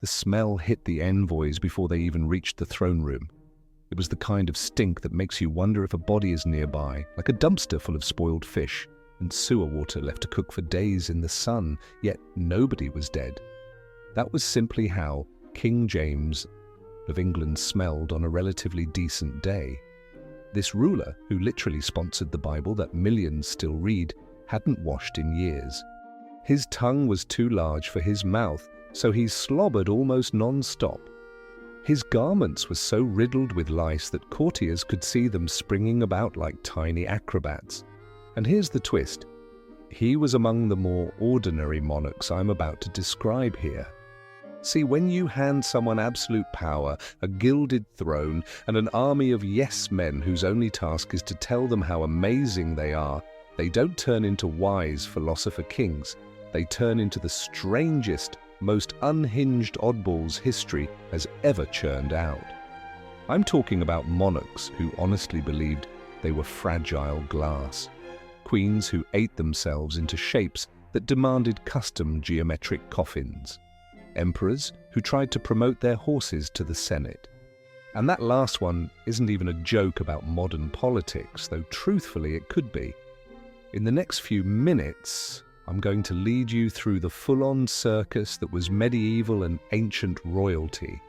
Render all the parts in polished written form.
The smell hit the envoys before they even reached the throne room. It was the kind of stink that makes you wonder if a body is nearby, like a dumpster full of spoiled fish and sewer water left to cook for days in the sun, yet nobody was dead. That was simply how King James of England smelled on a relatively decent day. This ruler, who literally sponsored the Bible that millions still read, hadn't washed in years. His tongue was too large for his mouth, so he slobbered almost non-stop. His garments were so riddled with lice that courtiers could see them springing about like tiny acrobats. And here's the twist. He was among the more ordinary monarchs I'm about to describe here. See, when you hand someone absolute power, a gilded throne, and an army of yes-men whose only task is to tell them how amazing they are, they don't turn into wise philosopher kings. They turn into the strangest, most unhinged oddballs history has ever churned out. I'm talking about monarchs who honestly believed they were fragile glass, queens who ate themselves into shapes that demanded custom geometric coffins, emperors who tried to promote their horses to the Senate. And that last one isn't even a joke about modern politics, though truthfully it could be. In the next few minutes, I'm going to lead you through the full-on circus that was medieval and ancient royalty.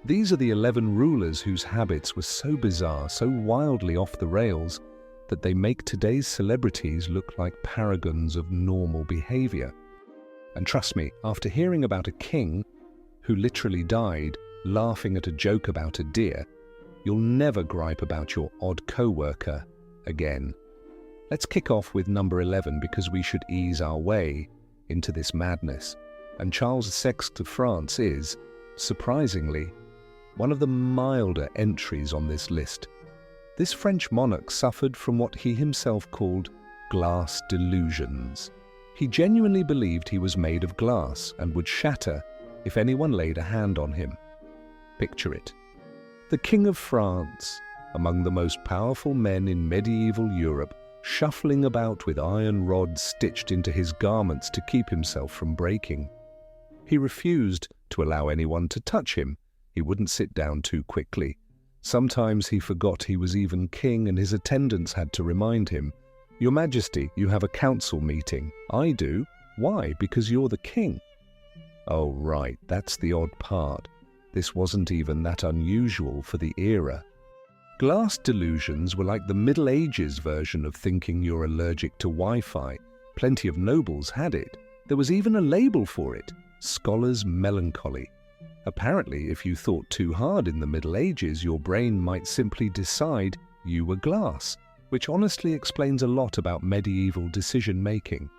These are the 11 rulers whose habits were so bizarre, so wildly off the rails, that they make today's celebrities look like paragons of normal behavior. And trust me, after hearing about a king who literally died laughing at a joke about a deer, you'll never gripe about your odd co-worker again. Let's kick off with number 11 because we should ease our way into this madness. And Charles VI of France is, surprisingly, one of the milder entries on this list. This French monarch suffered from what he himself called glass delusions. He genuinely believed he was made of glass and would shatter if anyone laid a hand on him. Picture it. The King of France, among the most powerful men in medieval Europe, shuffling about with iron rods stitched into his garments to keep himself from breaking. He refused to allow anyone to touch him. He wouldn't sit down too quickly. Sometimes he forgot he was even king and his attendants had to remind him, "Your Majesty, you have a council meeting." "I do." "Why? Because you're the king." Oh right, that's the odd part. This wasn't even that unusual for the era. Glass delusions were like the Middle Ages version of thinking you're allergic to Wi-Fi. Plenty of nobles had it. There was even a label for it, scholar's melancholy. Apparently, if you thought too hard in the Middle Ages, your brain might simply decide you were glass, which honestly explains a lot about medieval decision-making.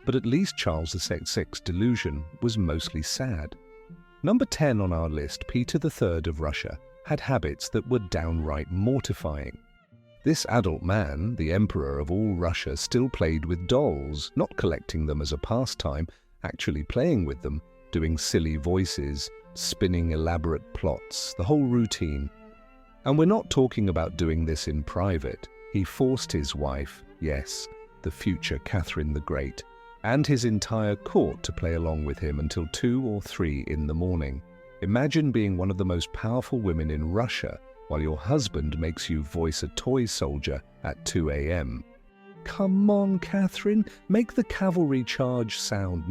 But at least Charles VI's delusion was mostly sad. Number 10 on our list, Peter III of Russia, had habits that were downright mortifying. This adult man, the emperor of all Russia, still played with dolls, not collecting them as a pastime, actually playing with them, doing silly voices, spinning elaborate plots, the whole routine. And we're not talking about doing this in private. He forced his wife, yes, the future Catherine the Great, and his entire court to play along with him until 2 or 3 in the morning. Imagine being one of the most powerful women in Russia while your husband makes you voice a toy soldier at 2 a.m. "Come on, Catherine, make the cavalry charge sound."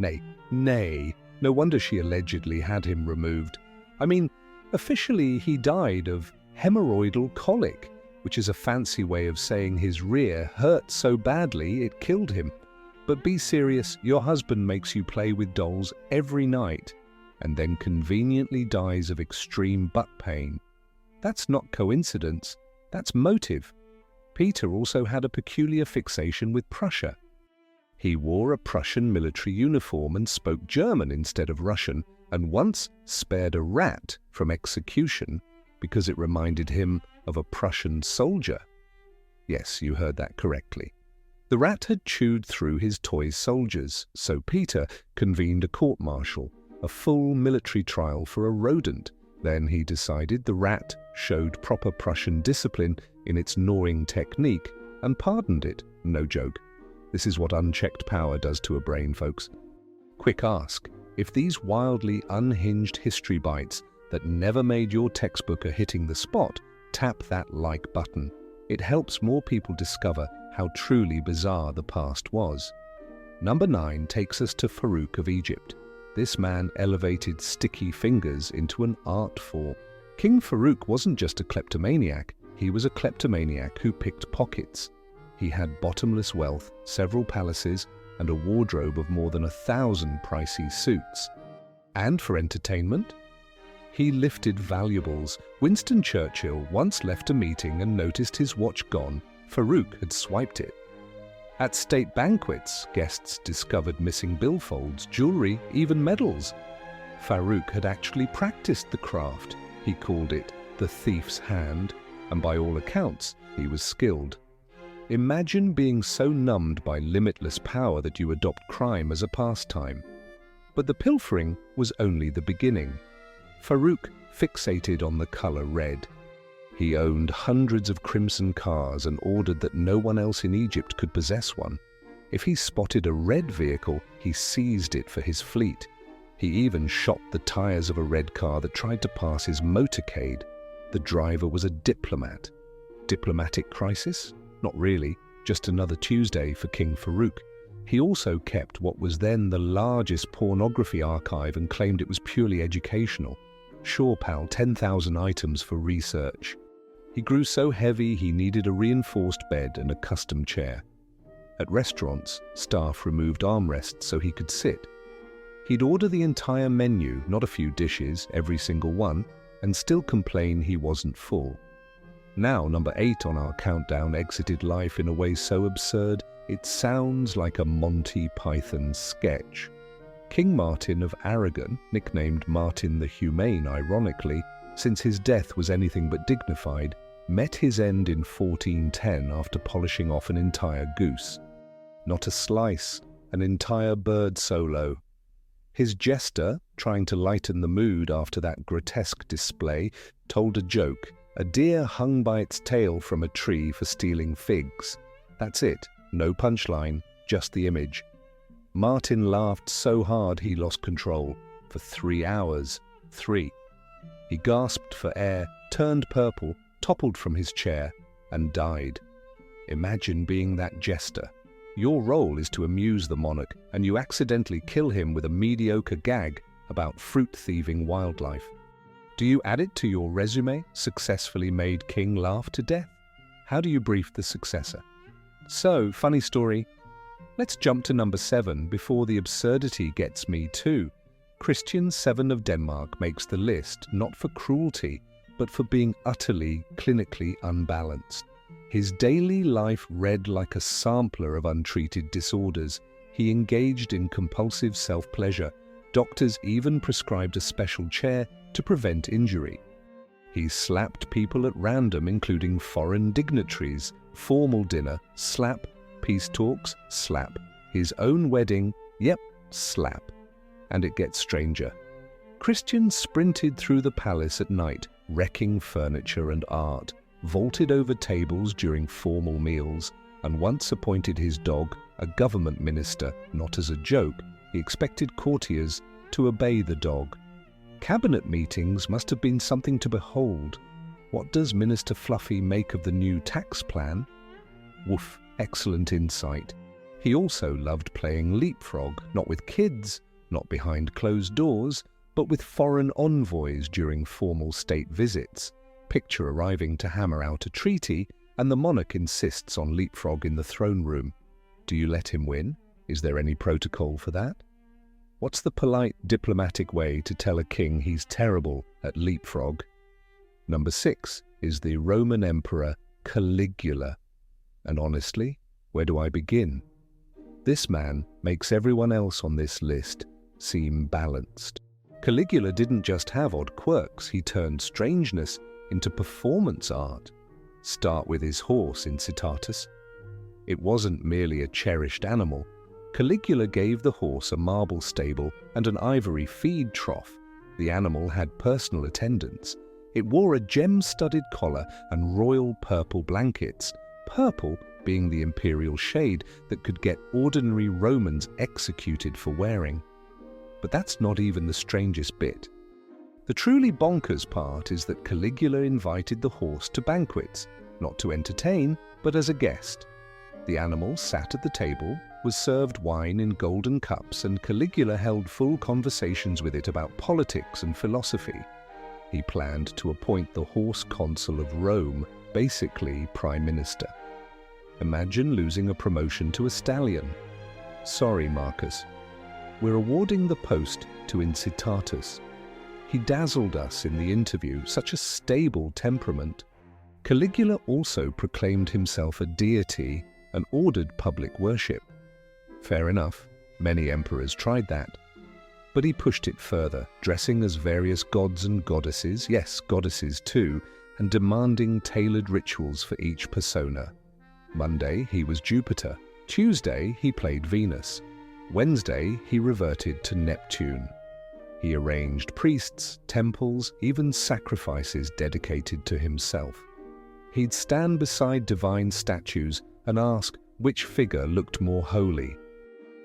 Nay. No wonder she allegedly had him removed. I mean, officially he died of hemorrhoidal colic, which is a fancy way of saying his rear hurt so badly it killed him. But be serious, your husband makes you play with dolls every night and then conveniently dies of extreme butt pain. That's not coincidence, that's motive. Peter also had a peculiar fixation with Prussia. He wore a Prussian military uniform and spoke German instead of Russian, and once spared a rat from execution because it reminded him of a Prussian soldier. Yes, you heard that correctly. The rat had chewed through his toy soldiers, so Peter convened a court-martial, a full military trial for a rodent. Then he decided the rat showed proper Prussian discipline in its gnawing technique and pardoned it. No joke. This is what unchecked power does to a brain, folks. Quick ask. If these wildly unhinged history bites that never made your textbook are hitting the spot, tap that like button. It helps more people discover how truly bizarre the past was. Number 9 takes us to Farouk of Egypt. This man elevated sticky fingers into an art form. King Farouk wasn't just a kleptomaniac, he was a kleptomaniac who picked pockets. He had bottomless wealth, several palaces, and a wardrobe of more than 1,000 pricey suits. And for entertainment, he lifted valuables. Winston Churchill once left a meeting and noticed his watch gone. Farouk had swiped it. At state banquets, guests discovered missing billfolds, jewelry, even medals. Farouk had actually practiced the craft. He called it the thief's hand, and by all accounts, he was skilled. Imagine being so numbed by limitless power that you adopt crime as a pastime. But the pilfering was only the beginning. Farouk fixated on the color red. He owned hundreds of crimson cars and ordered that no one else in Egypt could possess one. If he spotted a red vehicle, he seized it for his fleet. He even shot the tires of a red car that tried to pass his motorcade. The driver was a diplomat. Diplomatic crisis? Not really, just another Tuesday for King Farouk. He also kept what was then the largest pornography archive and claimed it was purely educational. Sure, pal, 10,000 items for research. He grew so heavy he needed a reinforced bed and a custom chair. At restaurants, staff removed armrests so he could sit. He'd order the entire menu, not a few dishes, every single one, and still complain he wasn't full. Now, number 8 on our countdown exited life in a way so absurd, it sounds like a Monty Python sketch. King Martin of Aragon, nicknamed Martin the Humane ironically, since his death was anything but dignified, met his end in 1410 after polishing off an entire goose. Not a slice, an entire bird solo. His jester, trying to lighten the mood after that grotesque display, told a joke. A deer hung by its tail from a tree for stealing figs. That's it, no punchline, just the image. Martin laughed so hard he lost control. For 3 hours. 3. He gasped for air, turned purple, toppled from his chair, and died. Imagine being that jester. Your role is to amuse the monarch, and you accidentally kill him with a mediocre gag about fruit-thieving wildlife. Do you add it to your resume, successfully made king laugh to death? How do you brief the successor? So, funny story. Let's jump to number 7 before the absurdity gets me too. Christian VII of Denmark makes the list not for cruelty, but for being utterly, clinically unbalanced. His daily life read like a sampler of untreated disorders. He engaged in compulsive self-pleasure. Doctors even prescribed a special chair to prevent injury. He slapped people at random, including foreign dignitaries. Formal dinner, slap. Peace talks, slap. His own wedding, yep, slap. And it gets stranger. Christian sprinted through the palace at night, wrecking furniture and art, vaulted over tables during formal meals, and once appointed his dog a government minister, not as a joke. He expected courtiers to obey the dog. Cabinet meetings must have been something to behold. What does Minister Fluffy make of the new tax plan? Woof, excellent insight. He also loved playing leapfrog, not with kids, not behind closed doors, but with foreign envoys during formal state visits. Picture arriving to hammer out a treaty, and the monarch insists on leapfrog in the throne room. Do you let him win? Is there any protocol for that? What's the polite, diplomatic way to tell a king he's terrible at leapfrog? Number 6 is the Roman Emperor Caligula. And honestly, where do I begin? This man makes everyone else on this list seem balanced. Caligula didn't just have odd quirks, he turned strangeness into performance art. Start with his horse in Citatus. It wasn't merely a cherished animal. Caligula gave the horse a marble stable and an ivory feed trough. The animal had personal attendants. It wore a gem-studded collar and royal purple blankets, purple being the imperial shade that could get ordinary Romans executed for wearing. But that's not even the strangest bit. The truly bonkers part is that Caligula invited the horse to banquets, not to entertain, but as a guest. The animal sat at the table, was served wine in golden cups, and Caligula held full conversations with it about politics and philosophy. He planned to appoint the horse consul of Rome, basically prime minister. Imagine losing a promotion to a stallion. Sorry, Marcus. We're awarding the post to Incitatus. He dazzled us in the interview, such a stable temperament. Caligula also proclaimed himself a deity and ordered public worship. Fair enough, many emperors tried that. But he pushed it further, dressing as various gods and goddesses, yes, goddesses too, and demanding tailored rituals for each persona. Monday, he was Jupiter. Tuesday, he played Venus. Wednesday, he reverted to Neptune. He arranged priests, temples, even sacrifices dedicated to himself. He'd stand beside divine statues and ask which figure looked more holy.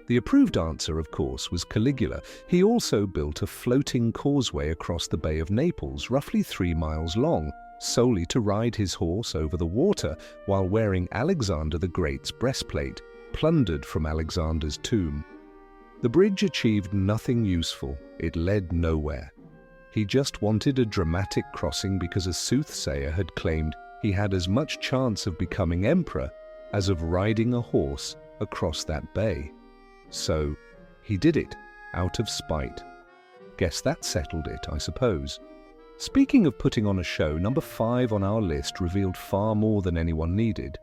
The approved answer, of course, was Caligula. He also built a floating causeway across the Bay of Naples, roughly 3 miles long, solely to ride his horse over the water while wearing Alexander the Great's breastplate, plundered from Alexander's tomb. The bridge achieved nothing useful. It led nowhere. He just wanted a dramatic crossing because a soothsayer had claimed he had as much chance of becoming emperor as of riding a horse across that bay. So he did it, out of spite. Guess that settled it, I suppose. Speaking of putting on a show, number 5 on our list revealed far more than anyone needed.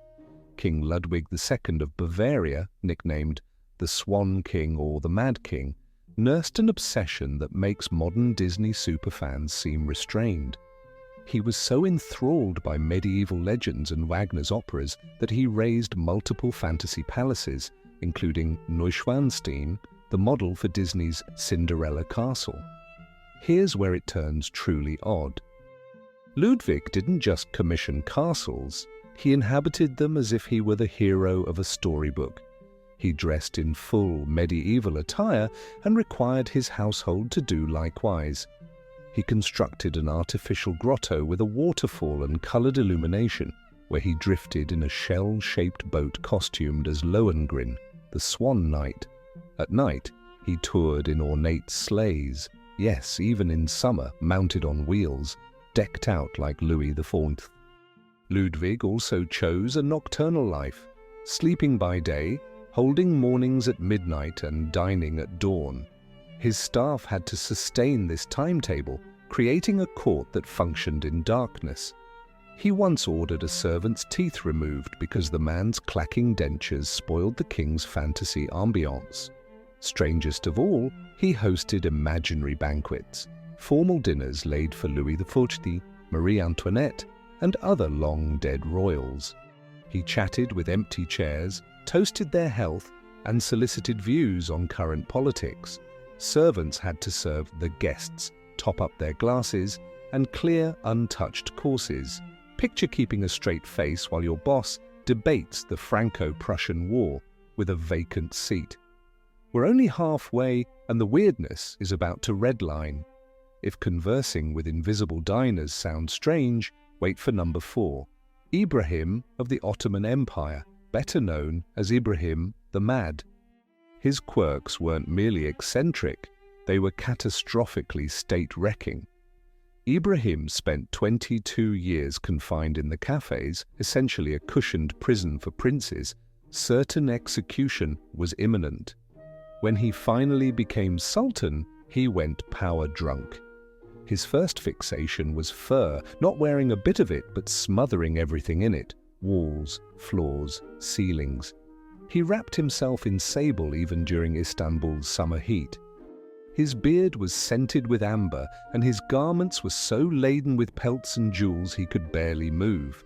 King Ludwig II of Bavaria, nicknamed the Swan King or the Mad King, nursed an obsession that makes modern Disney superfans seem restrained. He was so enthralled by medieval legends and Wagner's operas that he raised multiple fantasy palaces, including Neuschwanstein, the model for Disney's Cinderella Castle. Here's where it turns truly odd. Ludwig didn't just commission castles, he inhabited them as if he were the hero of a storybook. He dressed in full medieval attire and required his household to do likewise. He constructed an artificial grotto with a waterfall and coloured illumination, where he drifted in a shell-shaped boat costumed as Lohengrin, the Swan Knight. At night, he toured in ornate sleighs, yes, even in summer, mounted on wheels, decked out like Louis XIV. Ludwig also chose a nocturnal life, sleeping by day, holding mornings at midnight and dining at dawn. His staff had to sustain this timetable, creating a court that functioned in darkness. He once ordered a servant's teeth removed because the man's clacking dentures spoiled the king's fantasy ambiance. Strangest of all, he hosted imaginary banquets, formal dinners laid for Louis XIV, Marie Antoinette, and other long-dead royals. He chatted with empty chairs, toasted their health, and solicited views on current politics. Servants had to serve the guests, top up their glasses, and clear untouched courses. Picture keeping a straight face while your boss debates the Franco-Prussian War with a vacant seat. We're only halfway, and the weirdness is about to redline. If conversing with invisible diners sounds strange, wait for number 4. Ibrahim of the Ottoman Empire, better known as Ibrahim the Mad. His quirks weren't merely eccentric, they were catastrophically state-wrecking. Ibrahim spent 22 years confined in the cafes, essentially a cushioned prison for princes. Certain execution was imminent. When he finally became sultan, he went power-drunk. His first fixation was fur, not wearing a bit of it, but smothering everything in it: walls, floors, ceilings. He wrapped himself in sable even during Istanbul's summer heat. His beard was scented with amber, and his garments were so laden with pelts and jewels he could barely move.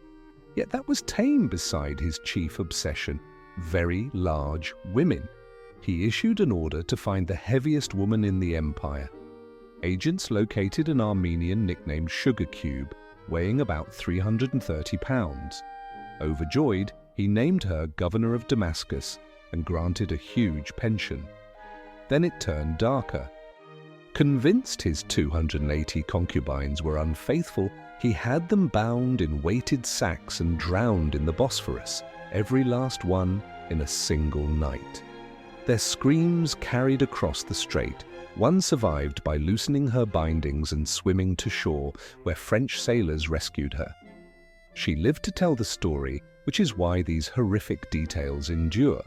Yet that was tame beside his chief obsession: very large women. He issued an order to find the heaviest woman in the empire. Agents located an Armenian nicknamed Sugar Cube, weighing about 330 pounds. Overjoyed, he named her governor of Damascus and granted a huge pension. Then it turned darker. Convinced his 280 concubines were unfaithful, he had them bound in weighted sacks and drowned in the Bosphorus, every last one in a single night. Their screams carried across the strait. One survived by loosening her bindings and swimming to shore, where French sailors rescued her. She lived to tell the story, which is why these horrific details endure.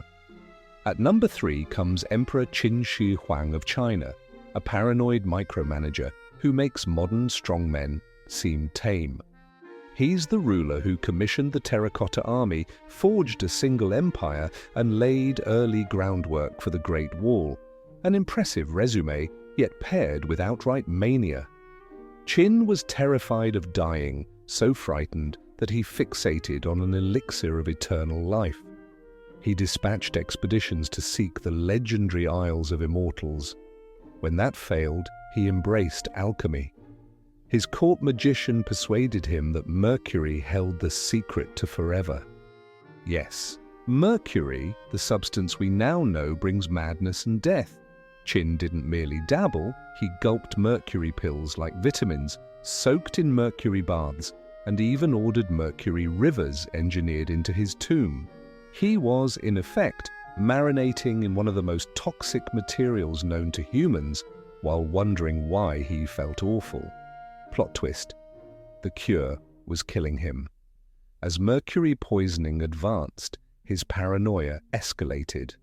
At number 3 comes Emperor Qin Shi Huang of China, a paranoid micromanager who makes modern strongmen seem tame. He's the ruler who commissioned the Terracotta Army, forged a single empire, and laid early groundwork for the Great Wall. An impressive resume, yet paired with outright mania. Qin was terrified of dying, so frightened that he fixated on an elixir of eternal life. He dispatched expeditions to seek the legendary Isles of Immortals. When that failed, he embraced alchemy. His court magician persuaded him that Mercury held the secret to forever. Yes, Mercury, the substance we now know, brings madness and death. Qin didn't merely dabble, he gulped mercury pills like vitamins, soaked in mercury baths, and even ordered mercury rivers engineered into his tomb. He was, in effect, marinating in one of the most toxic materials known to humans, while wondering why he felt awful. Plot twist: the cure was killing him. As mercury poisoning advanced, his paranoia escalated.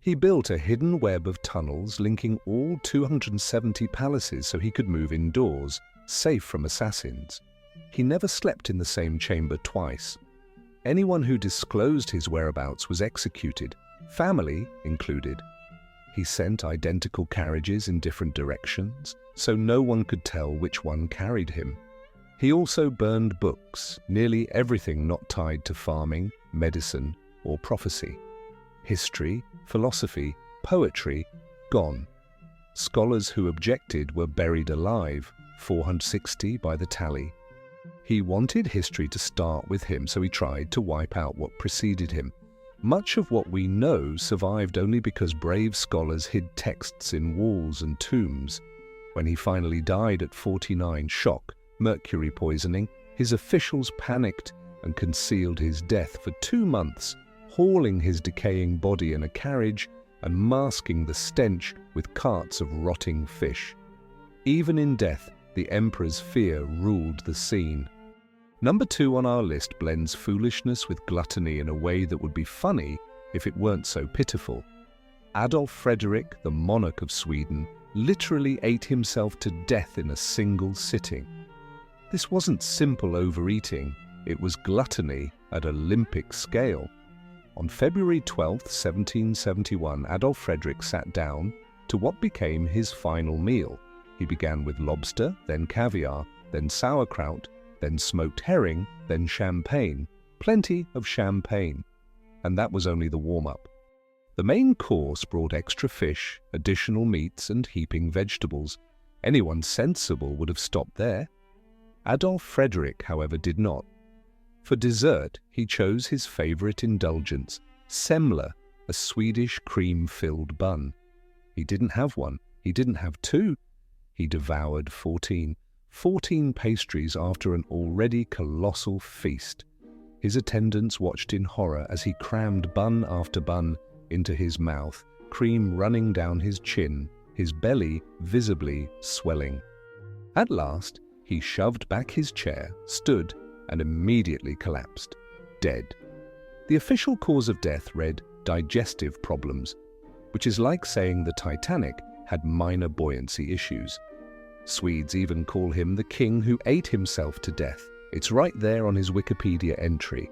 He built a hidden web of tunnels linking all 270 palaces so he could move indoors, safe from assassins. He never slept in the same chamber twice. Anyone who disclosed his whereabouts was executed, family included. He sent identical carriages in different directions, so no one could tell which one carried him. He also burned books, nearly everything not tied to farming, medicine, or prophecy. History, philosophy, poetry, gone. Scholars who objected were buried alive, 460 by the tally. He wanted history to start with him, so he tried to wipe out what preceded him. Much of what we know survived only because brave scholars hid texts in walls and tombs. When he finally died at 49, shock, mercury poisoning, his officials panicked and concealed his death for 2 months, hauling his decaying body in a carriage and masking the stench with carts of rotting fish. Even in death, the emperor's fear ruled the scene. Number 2 on our list blends foolishness with gluttony in a way that would be funny if it weren't so pitiful. Adolf Frederick, the monarch of Sweden, literally ate himself to death in a single sitting. This wasn't simple overeating, it was gluttony at Olympic scale. On February 12, 1771, Adolf Frederick sat down to what became his final meal. He began with lobster, then caviar, then sauerkraut, then smoked herring, then champagne. Plenty of champagne. And that was only the warm-up. The main course brought extra fish, additional meats, and heaping vegetables. Anyone sensible would have stopped there. Adolf Frederick, however, did not. For dessert, he chose his favorite indulgence, semla, a Swedish cream-filled bun. He didn't have one. He didn't have 2. He devoured 14 pastries after an already colossal feast. His attendants watched in horror as he crammed bun after bun into his mouth, cream running down his chin, his belly visibly swelling. At last, he shoved back his chair, stood, and immediately collapsed, dead. The official cause of death read digestive problems, which is like saying the Titanic had minor buoyancy issues. Swedes even call him the king who ate himself to death. It's right there on his Wikipedia entry.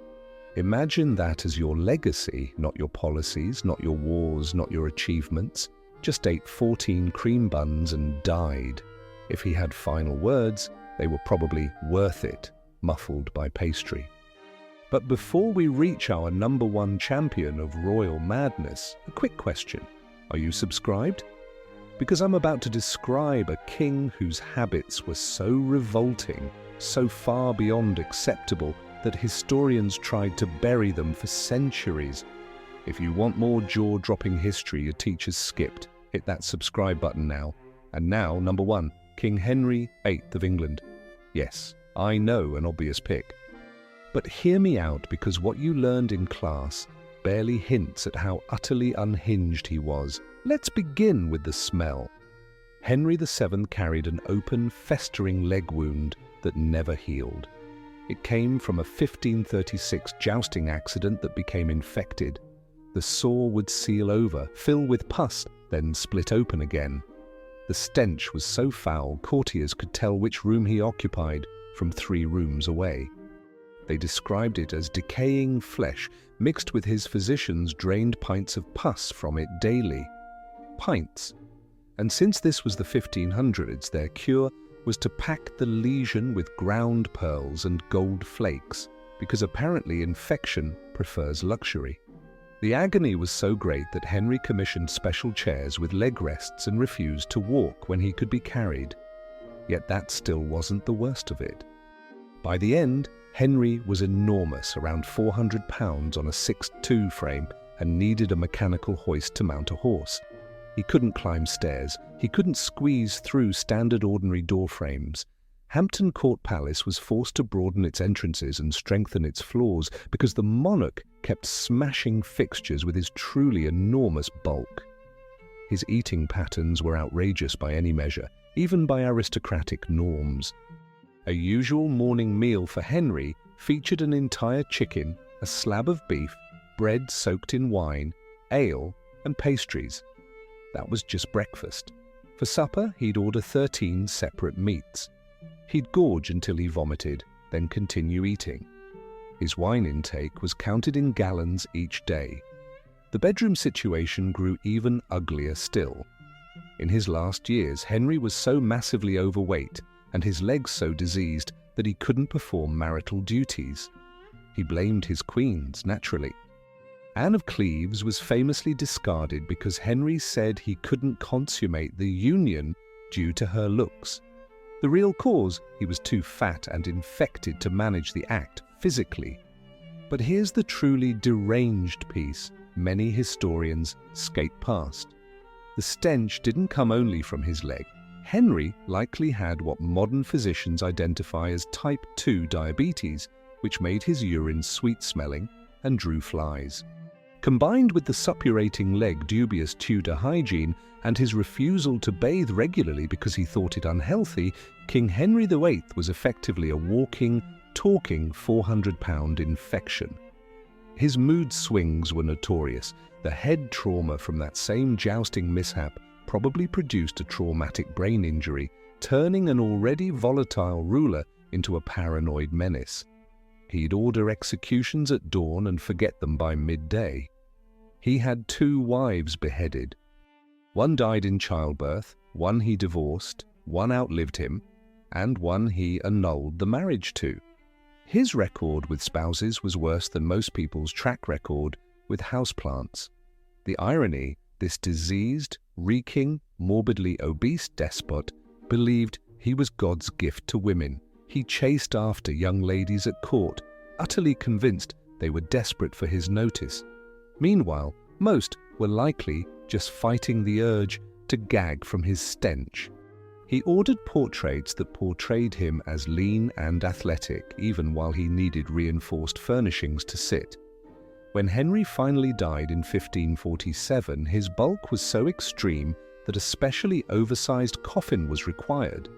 Imagine that as your legacy, not your policies, not your wars, not your achievements. Just ate 14 cream buns and died. If he had final words, they were probably worth it, muffled by pastry. But before we reach our number 1 champion of royal madness, a quick question. Are you subscribed? Because I'm about to describe a king whose habits were so revolting, so far beyond acceptable, that historians tried to bury them for centuries. If you want more jaw-dropping history your teachers skipped, hit that subscribe button now. And now, number 1, King Henry VIII of England. Yes, I know, an obvious pick. But hear me out, because what you learned in class barely hints at how utterly unhinged he was. Let's begin with the smell. Henry VII carried an open, festering leg wound that never healed. It came from a 1536 jousting accident that became infected. The sore would seal over, fill with pus, then split open again. The stench was so foul, courtiers could tell which room he occupied from 3 rooms away. They described it as decaying flesh, mixed with his physicians drained pints of pus from it daily. Pints. And since this was the 1500s, their cure was to pack the lesion with ground pearls and gold flakes, because apparently infection prefers luxury. The agony was so great that Henry commissioned special chairs with leg rests and refused to walk when he could be carried. Yet that still wasn't the worst of it. By the end, Henry was enormous, around 400 pounds on a 6'2" frame, and needed a mechanical hoist to mount a horse. He couldn't climb stairs. He couldn't squeeze through standard ordinary door frames. Hampton Court Palace was forced to broaden its entrances and strengthen its floors because the monarch kept smashing fixtures with his truly enormous bulk. His eating patterns were outrageous by any measure, even by aristocratic norms. A usual morning meal for Henry featured an entire chicken, a slab of beef, bread soaked in wine, ale, and pastries. That was just breakfast. For supper, he'd order 13 separate meats. He'd gorge until he vomited, then continue eating. His wine intake was counted in gallons each day. The bedroom situation grew even uglier still. In his last years, Henry was so massively overweight and his legs so diseased that he couldn't perform marital duties. He blamed his queens, naturally. Anne of Cleves was famously discarded because Henry said he couldn't consummate the union due to her looks. The real cause, he was too fat and infected to manage the act physically. But here's the truly deranged piece many historians skate past. The stench didn't come only from his leg. Henry likely had what modern physicians identify as type 2 diabetes, which made his urine sweet-smelling and drew flies. Combined with the suppurating leg dubious Tudor hygiene and his refusal to bathe regularly because he thought it unhealthy, King Henry VIII was effectively a walking, talking 400-pound infection. His mood swings were notorious. The head trauma from that same jousting mishap probably produced a traumatic brain injury, turning an already volatile ruler into a paranoid menace. He'd order executions at dawn and forget them by midday. He had 2 wives beheaded. One died in childbirth, one he divorced, one outlived him, and one he annulled the marriage to. His record with spouses was worse than most people's track record with houseplants. The irony, this diseased, reeking, morbidly obese despot believed he was God's gift to women. He chased after young ladies at court, utterly convinced they were desperate for his notice. Meanwhile, most were likely just fighting the urge to gag from his stench. He ordered portraits that portrayed him as lean and athletic, even while he needed reinforced furnishings to sit. When Henry finally died in 1547, his bulk was so extreme that a specially oversized coffin was required.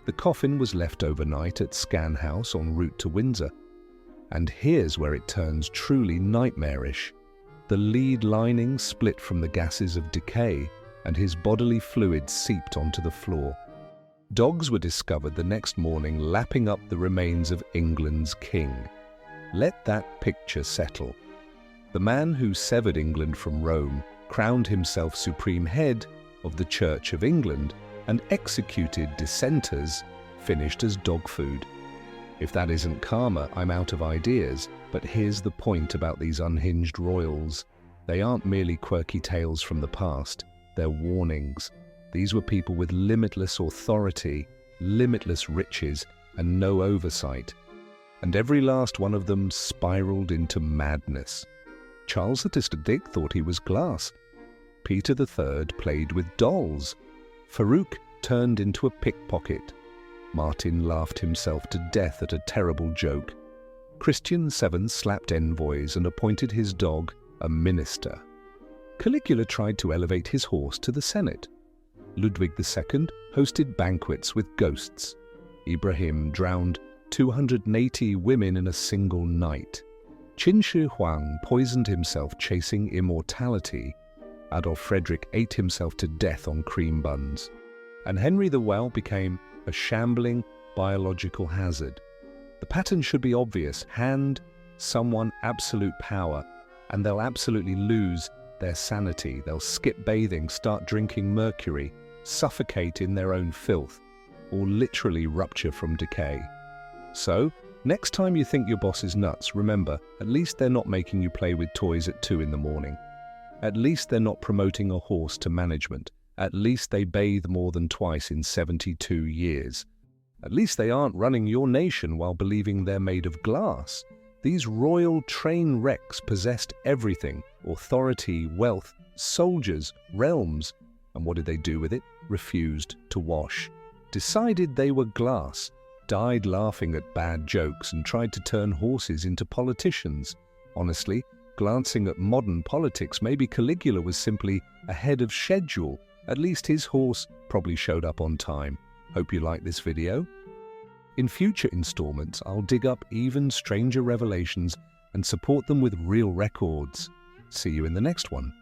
The coffin was left overnight at Scan House en route to Windsor. And here's where it turns truly nightmarish. The lead lining split from the gases of decay, and his bodily fluids seeped onto the floor. Dogs were discovered the next morning lapping up the remains of England's king. Let that picture settle. The man who severed England from Rome crowned himself supreme head of the Church of England, and executed dissenters finished as dog food. If that isn't karma, I'm out of ideas, but here's the point about these unhinged royals. They aren't merely quirky tales from the past, they're warnings. These were people with limitless authority, limitless riches, and no oversight. And every last one of them spiraled into madness. Charles VI thought he was glass. Peter III played with dolls. Farouk turned into a pickpocket. Martin laughed himself to death at a terrible joke. Christian VII slapped envoys and appointed his dog a minister. Caligula tried to elevate his horse to the Senate. Ludwig II hosted banquets with ghosts. Ibrahim drowned 280 women in a single night. Qin Shi Huang poisoned himself chasing immortality. Adolf Frederick ate himself to death on cream buns. And Henry VIII became a shambling biological hazard. The pattern should be obvious. Hand someone absolute power, and they'll absolutely lose their sanity. They'll skip bathing, start drinking mercury, suffocate in their own filth, or literally rupture from decay. So, next time you think your boss is nuts, remember, at least they're not making you play with toys at 2 in the morning. At least they're not promoting a horse to management. At least they bathe more than twice in 72 years. At least they aren't running your nation while believing they're made of glass. These royal train wrecks possessed everything: authority, wealth, soldiers, realms. And what did they do with it? Refused to wash. Decided they were glass. Died laughing at bad jokes and tried to turn horses into politicians. Honestly, glancing at modern politics, maybe Caligula was simply ahead of schedule. At least his horse probably showed up on time. Hope you like this video. In future installments, I'll dig up even stranger revelations and support them with real records. See you in the next one.